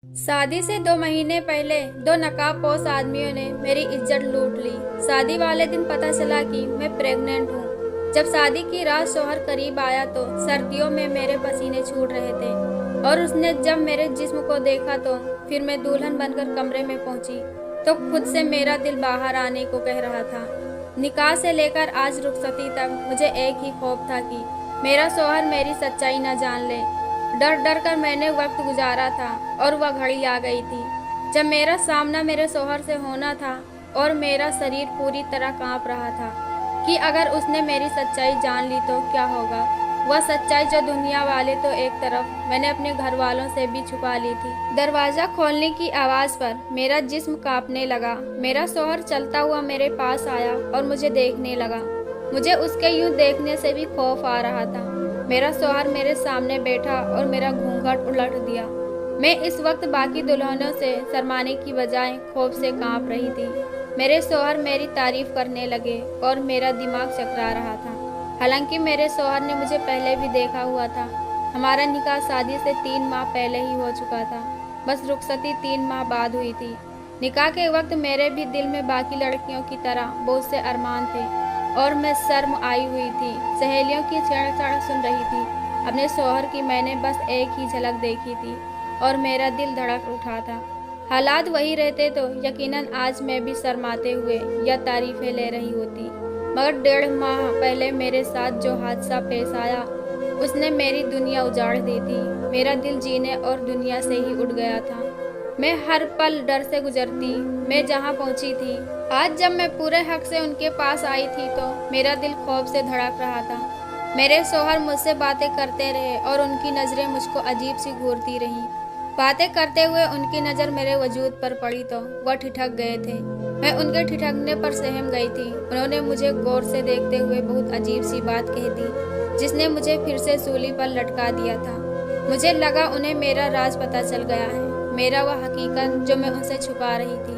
शादी से 2 महीने पहले दो नकाबपोश आदमियों ने मेरी इज्जत लूट ली। शादी वाले दिन पता चला कि मैं प्रेग्नेंट हूँ। जब शादी की रात शौहर करीब आया तो सर्दियों में मेरे पसीने छूट रहे थे और उसने जब मेरे जिस्म को देखा तो फिर मैं दुल्हन बनकर कमरे में पहुंची तो खुद से मेरा दिल बाहर आने को कह रहा था। निकाह से लेकर आज रुखसती तक मुझे एक ही खौफ था कि मेरा शौहर मेरी सच्चाई न जान ले। डर डर कर मैंने वक्त गुजारा था और वह घड़ी आ गई थी जब मेरा सामना मेरे शौहर से होना था और मेरा शरीर पूरी तरह कांप रहा था कि अगर उसने मेरी सच्चाई जान ली तो क्या होगा। वह सच्चाई जो दुनिया वाले तो एक तरफ, मैंने अपने घर वालों से भी छुपा ली थी। दरवाजा खोलने की आवाज पर मेरा जिस्म कांपने लगा। मेरा शौहर चलता हुआ मेरे पास आया और मुझे देखने लगा। मुझे उसके यूं देखने से भी खौफ आ रहा था। मेरा शौहर मेरे सामने बैठा और मेरा घूंघट उलट दिया। मैं इस वक्त बाकी दुल्हनों से शर्माने की बजाय खौफ से कांप रही थी। मेरे शौहर मेरी तारीफ करने लगे और मेरा दिमाग चकरा रहा था। हालांकि मेरे शौहर ने मुझे पहले भी देखा हुआ था। हमारा निकाह शादी से 3 माह पहले ही हो चुका था, बस रुखसती 3 माह बाद हुई थी। निकाह के वक्त मेरे भी दिल में बाकी लड़कियों की तरह बहुत से अरमान थे और मैं शर्म आई हुई थी। सहेलियों की छेड़छाड़ सुन रही थी। अपने शौहर की मैंने बस एक ही झलक देखी थी और मेरा दिल धड़क उठा था। हालात वही रहते तो यकीनन आज मैं भी शर्माते हुए या तारीफें ले रही होती, मगर 1.5 माह पहले मेरे साथ जो हादसा पेश आया उसने मेरी दुनिया उजाड़ दी थी। मेरा दिल जीने और दुनिया से ही उड़ गया था। मैं हर पल डर से गुजरती। मैं जहाँ पहुँची थी, आज जब मैं पूरे हक से उनके पास आई थी तो मेरा दिल खौफ से धड़क रहा था। मेरे शौहर मुझसे बातें करते रहे और उनकी नज़रें मुझको अजीब सी घूरती रहीं। बातें करते हुए उनकी नज़र मेरे वजूद पर पड़ी तो वह ठिठक गए थे। मैं उनके ठिठकने पर सहम गई थी। उन्होंने मुझे गौर से देखते हुए बहुत अजीब सी बात कही थी जिसने मुझे फिर से सूली पर लटका दिया था। मुझे लगा उन्हें मेरा राज पता चल गया है, मेरा वह हकीकत जो मैं उनसे छुपा रही थी।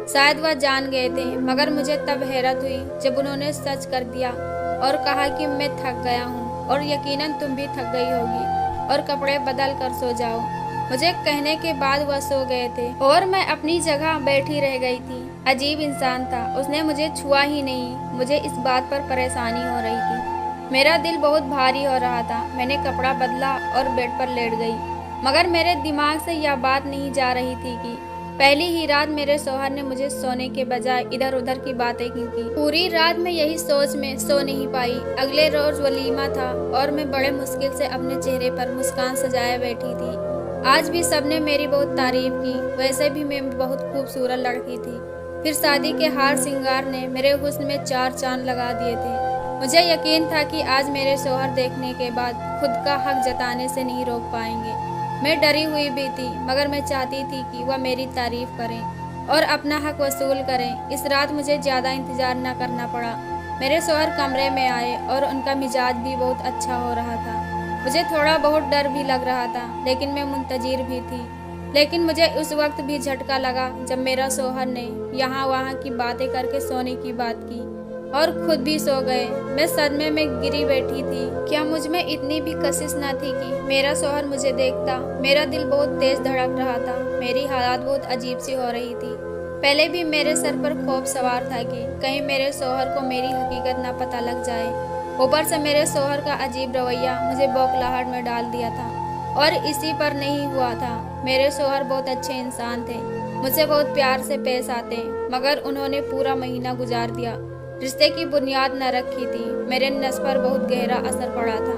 शायद वह जान गए थे, मगर मुझे तब हैरत हुई जब उन्होंने सच कर दिया और कहा कि मैं थक गया हूँ और यकीनन तुम भी थक गई होगी और कपड़े बदल कर सो जाओ। मुझे कहने के बाद वह सो गए थे और मैं अपनी जगह बैठी रह गई थी। अजीब इंसान था, उसने मुझे छुआ ही नहीं। मुझे इस बात पर परेशानी हो रही थी। मेरा दिल बहुत भारी हो रहा था। मैंने कपड़ा बदला और बेड पर लेट गई, मगर मेरे दिमाग से यह बात नहीं जा रही थी कि पहली ही रात मेरे शौहर ने मुझे सोने के बजाय इधर उधर की बातें की थी। पूरी रात मैं यही सोच में सो नहीं पाई। अगले रोज वलीमा था और मैं बड़े मुश्किल से अपने चेहरे पर मुस्कान सजाए बैठी थी। आज भी सबने मेरी बहुत तारीफ की। वैसे भी मैं बहुत खूबसूरत लड़की थी। फिर शादी के हार श्रृंगार ने मेरे हुस्न में 4 चांद लगा दिए थे। मुझे यकीन था कि आज मेरे शौहर देखने के बाद खुद का हक जताने से नहीं रोक पाएंगे। मैं डरी हुई भी थी, मगर मैं चाहती थी कि वह मेरी तारीफ करें और अपना हक वसूल करें। इस रात मुझे ज़्यादा इंतजार न करना पड़ा। मेरे शौहर कमरे में आए और उनका मिजाज भी बहुत अच्छा हो रहा था। मुझे थोड़ा बहुत डर भी लग रहा था, लेकिन मैं मुंतजिर भी थी। लेकिन मुझे उस वक्त भी झटका लगा जब मेरा शौहर ने यहाँ वहाँ की बातें करके सोने की बात की और खुद भी सो गए। मैं सदमे में गिरी बैठी थी। क्या मुझ में इतनी भी कशिश न थी कि मेरा शौहर मुझे देखता? मेरा दिल बहुत तेज धड़क रहा था। मेरी हालात बहुत अजीब सी हो रही थी। पहले भी मेरे सर पर खौफ सवार था कि कहीं मेरे शौहर को मेरी हकीकत न पता लग जाए। ऊपर से मेरे शौहर का अजीब रवैया मुझे बौखलाहट में डाल दिया था और इसी पर नहीं हुआ था। मेरे शौहर बहुत अच्छे इंसान थे, मुझसे बहुत प्यार से पेश आते, मगर उन्होंने पूरा महीना गुजार दिया। रिश्ते की बुनियाद न रखी थी। मेरे नस पर बहुत गहरा असर पड़ा था।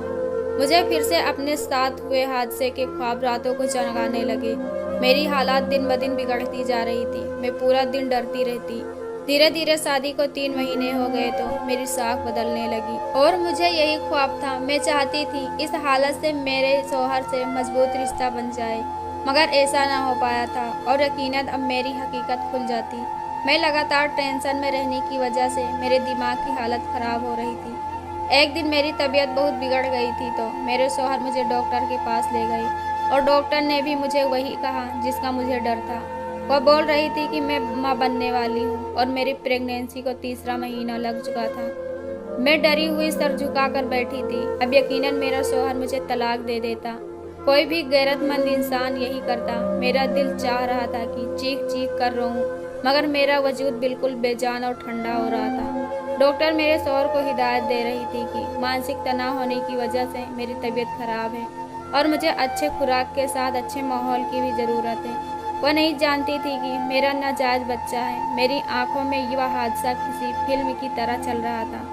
मुझे फिर से अपने साथ हुए हादसे के ख्वाब रातों को जगाने लगे। मेरी हालात दिन ब दिन बिगड़ती जा रही थी। मैं पूरा दिन डरती रहती। धीरे धीरे शादी को 3 महीने हो गए तो मेरी साख बदलने लगी और मुझे यही ख्वाब था। मैं चाहती थी इस हालत से मेरे शौहर से मजबूत रिश्ता बन जाए, मगर ऐसा ना हो पाया था और यकीनन अब मेरी हकीकत खुल जाती। मैं लगातार टेंशन में रहने की वजह से मेरे दिमाग की हालत ख़राब हो रही थी। एक दिन मेरी तबीयत बहुत बिगड़ गई थी तो मेरे शौहर मुझे डॉक्टर के पास ले गए और डॉक्टर ने भी मुझे वही कहा जिसका मुझे डर था। वह बोल रही थी कि मैं माँ बनने वाली हूँ और मेरी प्रेगनेंसी को 3रा महीना लग चुका था। मैं डरी हुई सर झुकाकर बैठी थी। अब यकीनन मेरा शौहर मुझे तलाक दे देता। कोई भी गैरतमंद इंसान यही करता। मेरा दिल चाह रहा था कि चीख चीख कर रोऊं, मगर मेरा वजूद बिल्कुल बेजान और ठंडा हो रहा था। डॉक्टर मेरे शौहर को हिदायत दे रही थी कि मानसिक तनाव होने की वजह से मेरी तबीयत खराब है और मुझे अच्छे खुराक के साथ अच्छे माहौल की भी ज़रूरत है। वह नहीं जानती थी कि मेरा नाजायज़ बच्चा है। मेरी आंखों में यह हादसा किसी फिल्म की तरह चल रहा था।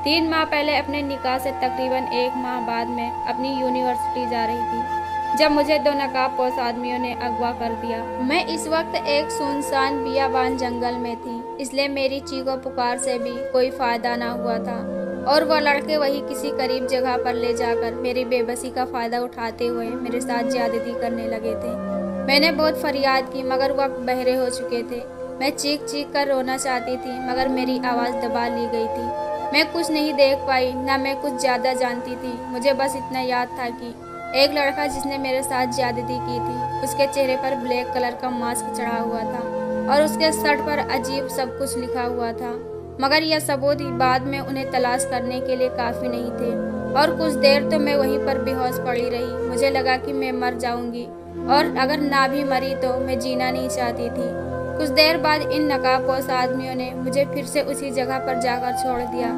3 माह पहले अपने निकाह से तकरीबन 1 माह बाद में अपनी यूनिवर्सिटी जा रही थी जब मुझे 2 नकाबपोश आदमियों ने अगवा कर दिया। मैं इस वक्त एक सुनसान बियाबान जंगल में थी, इसलिए मेरी चीखों पुकार से भी कोई फायदा ना हुआ था और वह लड़के वही किसी करीब जगह पर ले जाकर मेरी बेबसी का फायदा उठाते हुए मेरे साथ ज्यादती करने लगे थे। मैंने बहुत फरियाद की मगर वह बहरे हो चुके थे। मैं चीख चीख कर रोना चाहती थी मगर मेरी आवाज़ दबा ली गई थी। मैं कुछ नहीं देख पाई, ना मैं कुछ ज़्यादा जानती थी। मुझे बस इतना याद था कि एक लड़का जिसने मेरे साथ ज्यादती की थी, उसके चेहरे पर ब्लैक कलर का मास्क चढ़ा हुआ था और उसके शर्ट पर अजीब सब कुछ लिखा हुआ था, मगर यह सबूत बाद में उन्हें तलाश करने के लिए काफ़ी नहीं थे। और कुछ देर तो मैं वहीं पर बेहोश पड़ी रही। मुझे लगा कि मैं मर जाऊंगी और अगर ना भी मरी तो मैं जीना नहीं चाहती थी। कुछ देर बाद इन नकाबपोश आदमियों ने मुझे फिर से उसी जगह पर जाकर छोड़ दिया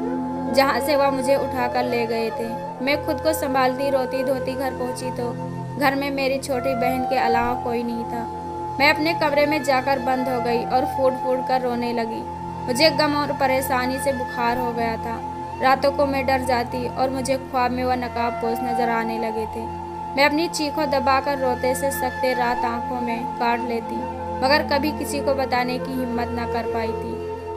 जहाँ से वह मुझे उठाकर ले गए थे। मैं खुद को संभालती रोती धोती घर पहुंची तो घर में मेरी छोटी बहन के अलावा कोई नहीं था। मैं अपने कमरे में जाकर बंद हो गई और फूट फूट कर रोने लगी। मुझे गम और परेशानी से बुखार हो गया था। रातों को मैं डर जाती और मुझे ख्वाब में वह नकाबपोश नजर आने लगे थे। मैं अपनी चीखों दबाकर रोते से सकते रात आंखों में काट लेती, मगर कभी किसी को बताने की हिम्मत न कर पाई थी।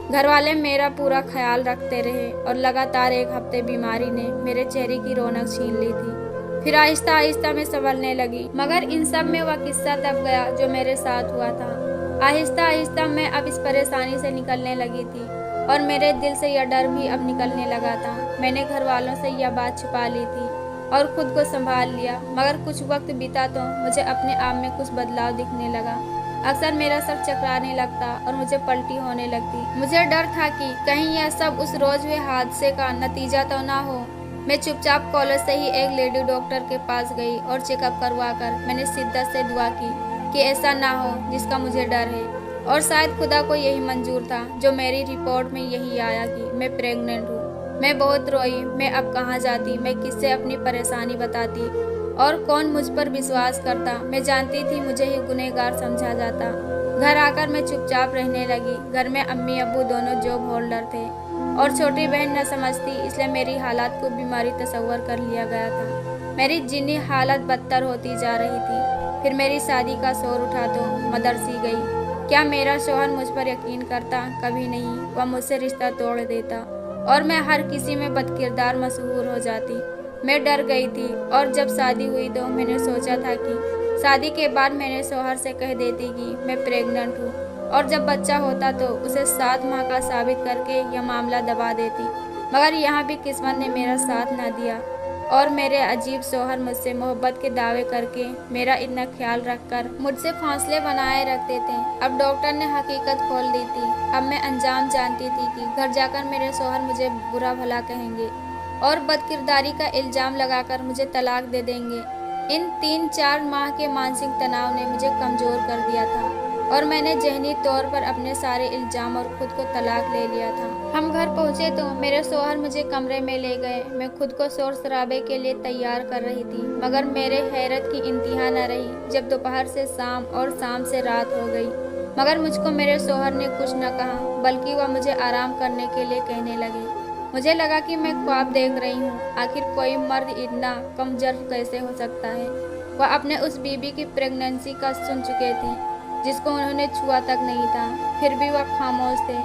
घर वाले मेरा पूरा ख्याल रखते रहे और लगातार 1 हफ्ते बीमारी ने मेरे चेहरे की रौनक छीन ली थी। फिर आहिस्ता आहिस्ता मैं संभलने लगी, मगर इन सब में वह किस्सा तब गया जो मेरे साथ हुआ था। आहिस्ता आहिस्ता मैं अब इस परेशानी से निकलने लगी थी और मेरे दिल से यह डर भी अब निकलने लगा था। मैंने घर वालों से यह बात छुपा ली थी और खुद को संभाल लिया, मगर कुछ वक्त बीता तो मुझे अपने आप में कुछ बदलाव दिखने लगा। अक्सर मेरा सर चकराने लगता और मुझे पलटी होने लगती। मुझे डर था कि कहीं यह सब उस रोज हुए हादसे का नतीजा तो ना हो। मैं चुपचाप कॉलेज से ही एक लेडी डॉक्टर के पास गई और चेकअप करवाकर मैंने शिद्दत से दुआ की कि ऐसा ना हो जिसका मुझे डर है। और शायद खुदा को यही मंजूर था जो मेरी रिपोर्ट में यही आया कि मैं प्रेग्नेंट हूँ। मैं बहुत रोई। मैं अब कहाँ जाती, मैं किससे अपनी परेशानी बताती और कौन मुझ पर विश्वास करता। मैं जानती थी मुझे ही गुनहगार समझा जाता। घर आकर मैं चुपचाप रहने लगी। घर में अम्मी अब्बू दोनों जॉब होल्डर थे और छोटी बहन न समझती, इसलिए मेरी हालात को बीमारी तस्वर कर लिया गया था। मेरी जिन्नी हालत बदतर होती जा रही थी। फिर मेरी शादी का शोर उठा तो मदरसी गई। क्या मेरा शौहर मुझ पर यकीन करता? कभी नहीं। वह मुझसे रिश्ता तोड़ देता और मैं हर किसी में बदकिरदार मशहूर हो जाती। मैं डर गई थी और जब शादी हुई तो मैंने सोचा था कि शादी के बाद मैंने शौहर से कह देती कि मैं प्रेग्नेंट हूँ और जब बच्चा होता तो उसे 7 माह का साबित करके यह मामला दबा देती। मगर यहाँ भी किस्मत ने मेरा साथ न दिया और मेरे अजीब शौहर मुझसे मोहब्बत के दावे करके मेरा इतना ख्याल रखकर मुझसे फासले बनाए रखते थे। अब डॉक्टर ने हकीकत खोल दी थी। अब मैं अंजाम जानती थी कि घर जाकर मेरे शौहर मुझे बुरा भला कहेंगे और बदकिरदारी का इल्जाम लगाकर मुझे तलाक दे देंगे। इन 3-4 माह के मानसिक तनाव ने मुझे कमज़ोर कर दिया था और मैंने जहनी तौर पर अपने सारे इल्जाम और खुद को तलाक ले लिया था। हम घर पहुंचे तो मेरे शौहर मुझे कमरे में ले गए। मैं खुद को शोर शराबे के लिए तैयार कर रही थी, मगर मेरे हैरत की इंतहा न रही जब दोपहर से शाम और शाम से रात हो गई। मगर मुझको मेरे शौहर ने कुछ न कहा, बल्कि वह मुझे आराम करने के लिए कहने लगे। मुझे लगा कि मैं ख्वाब देख रही हूँ। आखिर कोई मर्द इतना कमजोर कैसे हो सकता है? वह अपने उस बीबी की प्रेगनेंसी का सुन चुके थे जिसको उन्होंने छुआ तक नहीं था, फिर भी वह खामोश थे।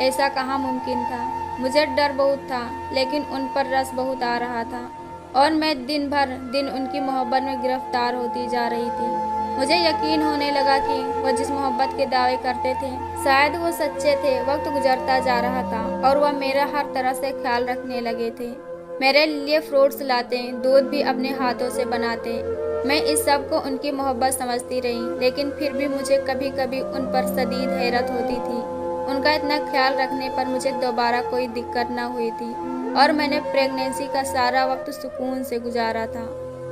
ऐसा कहाँ मुमकिन था? मुझे डर बहुत था, लेकिन उन पर रस बहुत आ रहा था और मैं दिन भर दिन उनकी मोहब्बत में गिरफ्तार होती जा रही थी। मुझे यकीन होने लगा कि वह जिस मोहब्बत के दावे करते थे शायद वो सच्चे थे। वक्त गुजरता जा रहा था और वह मेरा हर तरह से ख्याल रखने लगे थे। मेरे लिए फ्रूट्स लाते, दूध भी अपने हाथों से बनाते। मैं इस सब को उनकी मोहब्बत समझती रही, लेकिन फिर भी मुझे कभी कभी उन पर शदीद हैरत होती थी। उनका इतना ख्याल रखने पर मुझे दोबारा कोई दिक्कत न हुई थी और मैंने प्रेगनेंसी का सारा वक्त सुकून से गुजारा था।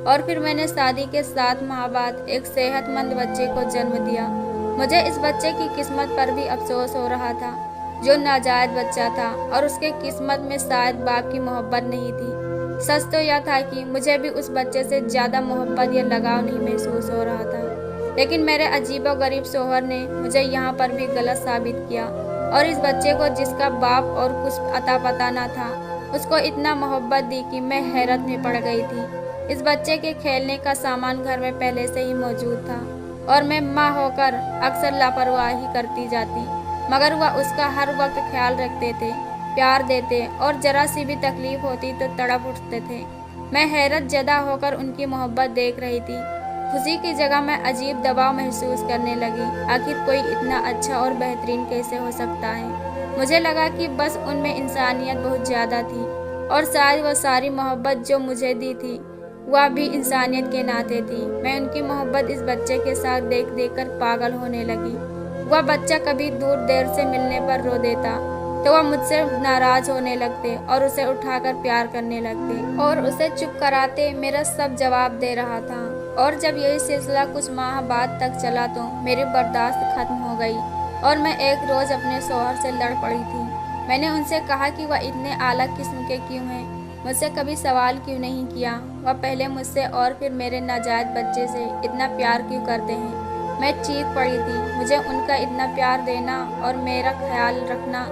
और फिर मैंने शादी के 7 माह बाद एक सेहतमंद बच्चे को जन्म दिया। मुझे इस बच्चे की किस्मत पर भी अफसोस हो रहा था, जो नाजायज बच्चा था और उसके किस्मत में शायद बाप की मोहब्बत नहीं थी। सच तो यह था कि मुझे भी उस बच्चे से ज़्यादा मोहब्बत या लगाव नहीं महसूस हो रहा था। लेकिन मेरे अजीबोगरीब शौहर ने मुझे यहाँ पर भी गलत साबित किया और इस बच्चे को, जिसका बाप और कुछ अता पता न था, उसको इतना मोहब्बत दी कि मैं हैरत में पड़ गई थी। इस बच्चे के खेलने का सामान घर में पहले से ही मौजूद था और मैं माँ होकर अक्सर लापरवाही करती जाती, मगर वह उसका हर वक्त ख्याल रखते थे, प्यार देते और जरा सी भी तकलीफ होती तो तड़प उठते थे। मैं हैरत ज़दा होकर उनकी मोहब्बत देख रही थी। खुशी की जगह मैं अजीब दबाव महसूस करने लगी। आखिर कोई इतना अच्छा और बेहतरीन कैसे हो सकता है? मुझे लगा कि बस उनमें इंसानियत बहुत ज़्यादा थी और शायद वह सारी मोहब्बत जो मुझे दी थी वह भी इंसानियत के नाते थी। मैं उनकी मोहब्बत इस बच्चे के साथ देख देख कर पागल होने लगी। वह बच्चा कभी दूर देर से मिलने पर रो देता तो वह मुझसे नाराज होने लगते और उसे उठाकर प्यार करने लगते और उसे चुप कराते मेरा सब जवाब दे रहा था। और जब यही सिलसिला कुछ माह बाद तक चला तो मेरी बर्दाश्त खत्म हो गई और मैं एक रोज़ अपने शौहर से लड़ पड़ी थी। मैंने उनसे कहा कि वह इतने आला किस्म के क्यों हैं, मुझसे कभी सवाल क्यों नहीं किया, वह पहले मुझसे और फिर मेरे नाजायज बच्चे से इतना प्यार क्यों करते हैं। मैं चीख पड़ी थी। मुझे उनका इतना प्यार देना और मेरा ख्याल रखना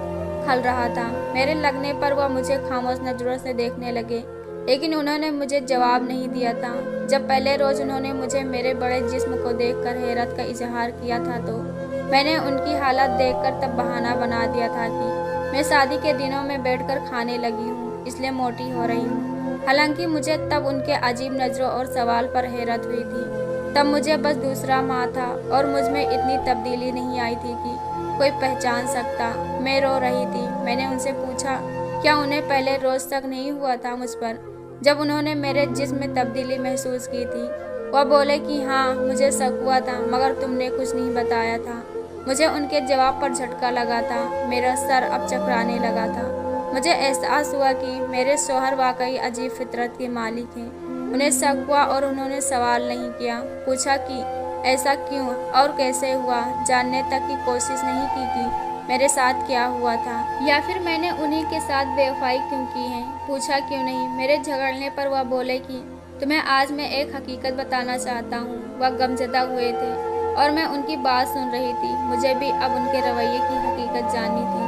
खल रहा था। मेरे लगने पर वह मुझे खामोश नजरों से देखने लगे, लेकिन उन्होंने मुझे जवाब नहीं दिया था। जब पहले रोज़ उन्होंने मुझे मेरे बड़े जिस्म को देखकर हैरत का इजहार किया था तो मैंने उनकी हालत देखकर तब बहाना बना दिया था कि मैं शादी के दिनों में बैठकर खाने लगी हूँ, इसलिए मोटी हो रही हूँ। हालांकि मुझे तब उनके अजीब नज़रों और सवाल पर हैरत हुई थी। तब मुझे बस दूसरा माह था और मुझ में इतनी तब्दीली नहीं आई थी कि कोई पहचान सकता। मैं रो रही थी। मैंने उनसे पूछा क्या उन्हें पहले रोज़ तक नहीं हुआ था मुझ पर, जब उन्होंने मेरे जिस्म में तब्दीली महसूस की थी। वह बोले कि हाँ मुझे शक हुआ था, मगर तुमने कुछ नहीं बताया था। मुझे उनके जवाब पर झटका लगा था। मेरा सर अब चकराने लगा था। मुझे एहसास हुआ कि मेरे शौहर वाकई अजीब फितरत के मालिक हैं। उन्हें शक हुआ और उन्होंने सवाल नहीं किया। पूछा कि ऐसा क्यों और कैसे हुआ। जानने तक की कोशिश नहीं की कि मेरे साथ क्या हुआ था या फिर मैंने उन्हीं के साथ बेवफाई क्यों की है। पूछा क्यों नहीं। मेरे झगड़ने पर वह बोले कि तुम्हें आज मैं एक हकीकत बताना चाहता हूँ। वह गमज़दा हुए थे और मैं उनकी बात सुन रही थी। मुझे भी अब उनके रवैये की हकीकत जाननी थी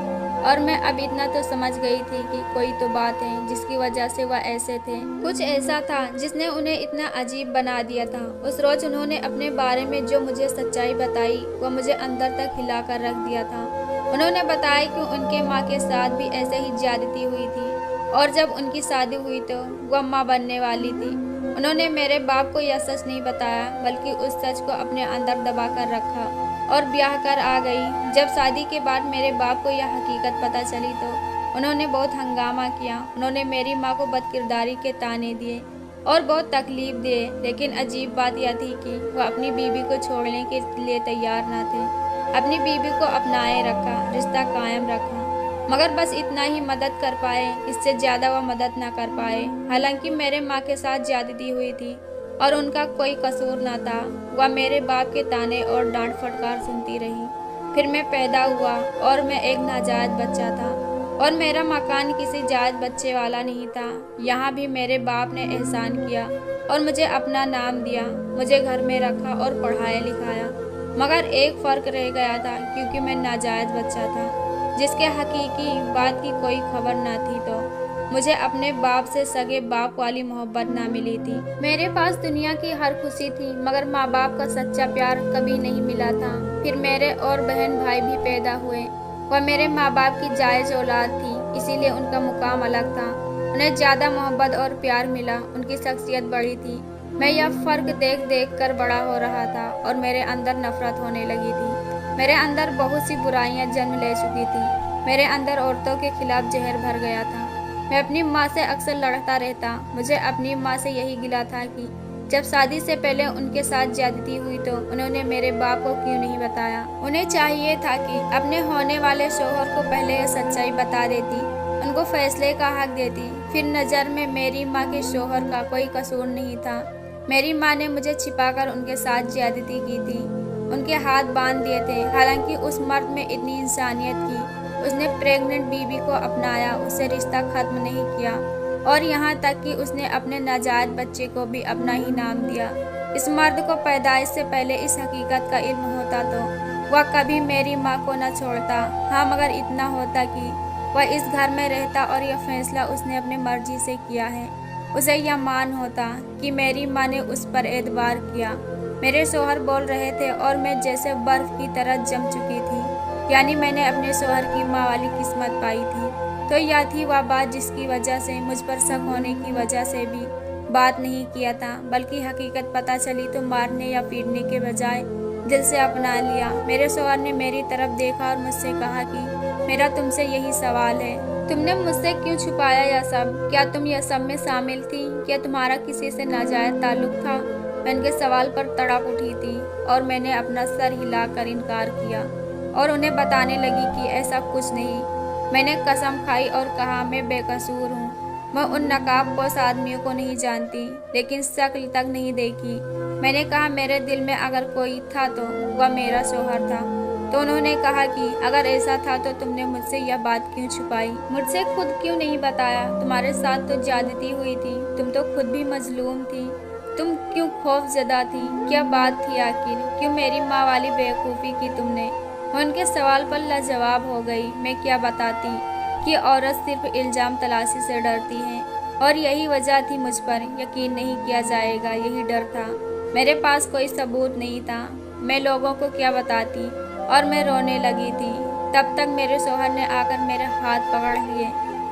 और मैं अब इतना तो समझ गई थी कि कोई तो बात है जिसकी वजह से वह ऐसे थे। कुछ ऐसा था जिसने उन्हें इतना अजीब बना दिया था। उस रोज़ उन्होंने अपने बारे में जो मुझे सच्चाई बताई वह मुझे अंदर तक हिला कर रख दिया था। उन्होंने बताया कि उनके माँ के साथ भी ऐसे ही ज्यादती हुई थी और जब उनकी शादी हुई तो वह माँ बनने वाली थी। उन्होंने मेरे बाप को यह सच नहीं बताया, बल्कि उस सच को अपने अंदर दबा कर रखा और ब्याह कर आ गई। जब शादी के बाद मेरे बाप को यह हकीकत पता चली तो उन्होंने बहुत हंगामा किया। उन्होंने मेरी माँ को बदकिरदारी के ताने दिए और बहुत तकलीफ दिए, लेकिन अजीब बात यह थी कि वह अपनी बीवी को छोड़ने के लिए तैयार न थे। अपनी बीवी को अपनाए रखा, रिश्ता कायम रखा, मगर बस इतना ही मदद कर पाए, इससे ज़्यादा वह मदद न कर पाए। हालांकि मेरे माँ के साथ ज्यादती हुई थी और उनका कोई कसूर न था। वह मेरे बाप के ताने और डांट फटकार सुनती रही। फिर मैं पैदा हुआ और मैं एक नाजायज बच्चा था और मेरा मकान किसी जायज बच्चे वाला नहीं था। यहाँ भी मेरे बाप ने एहसान किया और मुझे अपना नाम दिया, मुझे घर में रखा और पढ़ाया लिखाया। मगर एक फ़र्क रह गया था, क्योंकि मैं नाजायज बच्चा था जिसके हकीकी बात की कोई खबर न थी तो मुझे अपने बाप से सगे बाप वाली मोहब्बत ना मिली थी। मेरे पास दुनिया की हर खुशी थी, मगर माँ बाप का सच्चा प्यार कभी नहीं मिला था। फिर मेरे और बहन भाई भी पैदा हुए। वह मेरे माँ बाप की जायज औलाद थी, इसीलिए उनका मुकाम अलग था। उन्हें ज़्यादा मोहब्बत और प्यार मिला, उनकी शख्सियत बड़ी थी। मैं यह फ़र्क देख देख कर बड़ा हो रहा था और मेरे अंदर नफरत होने लगी थी। मेरे अंदर बहुत सी बुराइयां जन्म ले चुकी थी। मेरे अंदर औरतों के खिलाफ जहर भर गया था। मैं अपनी माँ से अक्सर लड़ता रहता। मुझे अपनी माँ से यही गिला था कि जब शादी से पहले उनके साथ ज्यादती हुई तो उन्होंने मेरे बाप को क्यों नहीं बताया। उन्हें चाहिए था कि अपने होने वाले शौहर को पहले यह सच्चाई बता देती, उनको फैसले का हक देती। फिर नज़र में मेरी माँ के शौहर का कोई कसूर नहीं था। मेरी माँ ने मुझे छिपाकर उनके साथ ज्यादती की थी, उनके हाथ बांध दिए थे। हालांकि उस मर्द में इतनी इंसानियत की, उसने प्रेग्नेंट बीबी को अपनाया, उससे रिश्ता खत्म नहीं किया और यहाँ तक कि उसने अपने नाजायज बच्चे को भी अपना ही नाम दिया। इस मर्द को पैदाइश से पहले इस हकीकत का इल्म होता तो वह कभी मेरी माँ को न छोड़ता। हाँ, मगर इतना होता कि वह इस घर में रहता और यह फैसला उसने अपनी मर्जी से किया है। उसे यह मान होता कि मेरी माँ ने उस पर एतबार किया। मेरे शोहर बोल रहे थे और मैं जैसे बर्फ की तरह जम चुकी थी, यानी मैंने अपने शोहर की माँ वाली किस्मत पाई थी। तो यह थी वह बात जिसकी वजह से मुझ पर शक होने की वजह से भी बात नहीं किया था, बल्कि हकीकत पता चली तो मारने या पीटने के बजाय दिल से अपना लिया। मेरे शोहर ने मेरी तरफ देखा और मुझसे कहा कि मेरा तुमसे यही सवाल है, तुमने मुझसे क्यों छुपाया यह सब? क्या तुम यह सब में शामिल थी? क्या तुम्हारा किसी से नाजायज ताल्लुक था? मैं उनके सवाल पर तड़प उठी थी और मैंने अपना सर हिलाकर इनकार किया और उन्हें बताने लगी कि ऐसा कुछ नहीं। मैंने कसम खाई और कहा मैं बेकसूर हूँ। मैं उन नकाबपोश आदमियों को नहीं जानती, लेकिन शक्ल तक नहीं देखी। मैंने कहा मेरे दिल में अगर कोई था तो वह मेरा शोहर था। तो उन्होंने कहा कि अगर ऐसा था तो तुमने मुझसे यह बात क्यों छुपाई? मुझसे खुद क्यों नहीं बताया? तुम्हारे साथ तो ज्यादती हुई थी, तुम तो खुद भी मजलूम थी। तुम क्यों खौफजदा थी? क्या बात थी आखिर? क्यों मेरी माँ वाली बेवकूफ़ी की तुमने? मैं उनके सवाल पर लाजवाब हो गई। मैं क्या बताती कि औरत सिर्फ इल्ज़ाम तलाशी से डरती है और यही वजह थी मुझ पर यकीन नहीं किया जाएगा, यही डर था। मेरे पास कोई सबूत नहीं था, मैं लोगों को क्या बताती और मैं रोने लगी थी। तब तक मेरे शोहर ने आकर मेरे हाथ पकड़ लिए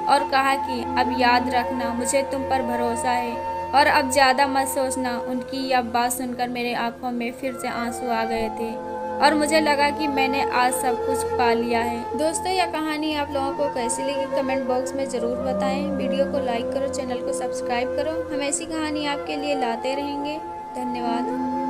और कहा कि अब याद रखना मुझे तुम पर भरोसा है और अब ज़्यादा मत सोचना। उनकी यह बात सुनकर मेरे आंखों में फिर से आंसू आ गए थे और मुझे लगा कि मैंने आज सब कुछ पा लिया है। दोस्तों, यह कहानी आप लोगों को कैसी लगी कमेंट बॉक्स में ज़रूर बताएं। वीडियो को लाइक करो, चैनल को सब्सक्राइब करो। हम ऐसी कहानी आपके लिए लाते रहेंगे। धन्यवाद।